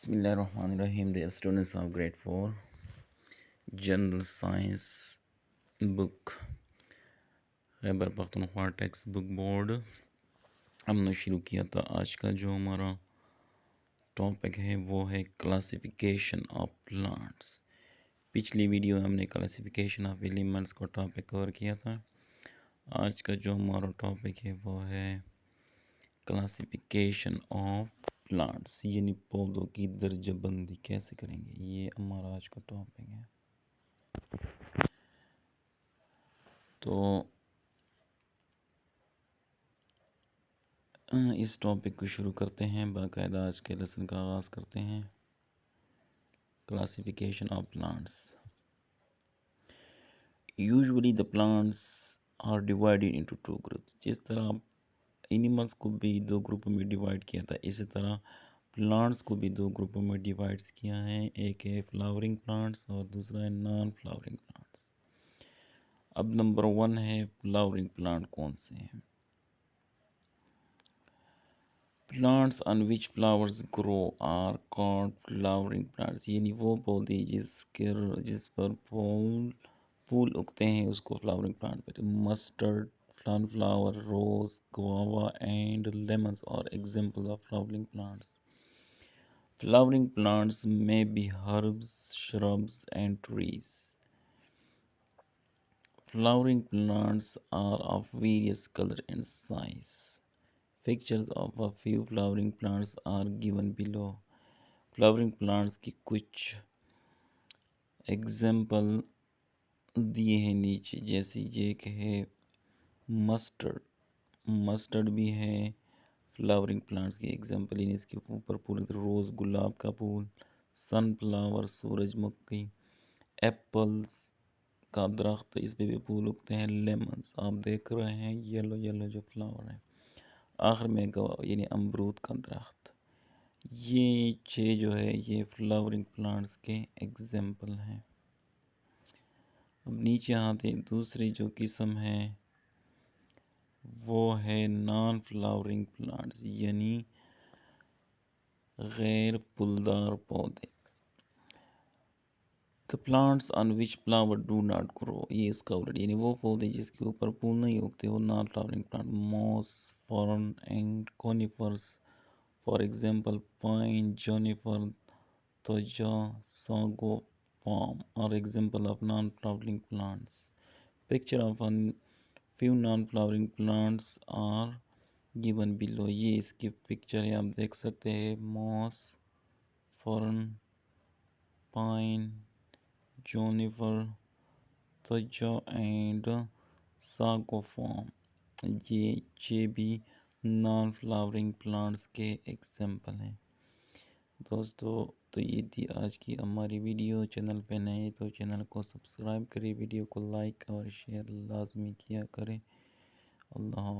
بسم اللہ الرحمن الرحیم. Dear students of grade 4 general science book Khyber Pakhtunkhwa text book board ہم نے شروع کیا تھا. آج کا جو ہمارا ٹاپک ہے وہ ہے کلاسیفیکیشن آف پلانٹس. پچھلی ویڈیو میں ہم نے کلاسیفیکیشن آف ایلیمنٹس کو ٹاپک کور کیا تھا. آج کا جو ہمارا ٹاپک ہے وہ ہے کلاسیفیکیشن آف پلانٹس، یعنی پودوں کی درجہ بندی کیسے کریں گے. یہ ہمارا آج کا ٹاپک ہے. تو اس ٹاپک کو شروع کرتے ہیں، باقاعدہ آج کے لیسن کا آغاز کرتے ہیں. Classification of plants. Usually the plants are divided into two groups. جس طرح اینیملس کو بھی دو گروپوں میں ڈیوائڈ کیا تھا، اسی طرح پلانٹس کو بھی دو گروپوں میں ڈیوائڈ کیا ہے. ایک ہے فلاورنگ پلانٹس اور دوسرا ہے نان فلاورنگ پلانٹس. اب نمبر 1 ہے فلاورنگ پلانٹ. کون سے ہیں؟ Plants on which flowers grow are called flowering plants. یعنی وہ پودے جس پر پھول اگتے ہیں اس کو فلاورنگ پلانٹ کہتے ہیں. Mustard, sunflower, rose, guava and lemons are examples of flowering plants. Flowering plants may be herbs, shrubs and trees. Flowering plants are of various color and size. Pictures of a few flowering plants are given below. Flowering plants کی کچھ example دیے ہیں نیچے، جیسے یہ کہ ہے mustard بھی ہے فلاورنگ پلانٹس کی ایگزامپل. اس کے اوپر پھول، روز گلاب کا پھول، سن فلاور سورج مکھی، ایپلز کا درخت اس پہ بھی پھول اگتے ہیں. لیمنس آپ دیکھ رہے ہیں یلو جو فلاور ہے. آخر میں یعنی امرود کا درخت. یہ 6 جو ہے یہ فلاورنگ پلانٹس کے ایگزامپل ہیں. اب نیچے آتے دوسری جو قسم ہے وہ ہے نان فلاورنگ پلانٹس، یعنی غیر پھولدار پودے. The plants on which flower do not grow. یہ اس کا الٹ، یعنی وہ پودے جس کے اوپر پھول نہیں اگتے وہ naan flowering plant. Moss, fern and conifers for example pine, juniper, thuja, sago palm are example of non-flowering plants. Picture of a few non-flowering plants are given below. یہ اس کی پکچر ہے، آپ دیکھ سکتے ہیں. موس، فرن، پائن، جونیفر، توجا اینڈ ساگوفام. یہ 6 بھی نان فلاورنگ پلانٹس کے ایگزامپل ہیں. دوستو تو یہ تھی آج کی ہماری ویڈیو. چینل پہ نئے تو چینل کو سبسکرائب کریں، ویڈیو کو لائک اور شیئر لازمی کیا کریں. اللہ حافظ.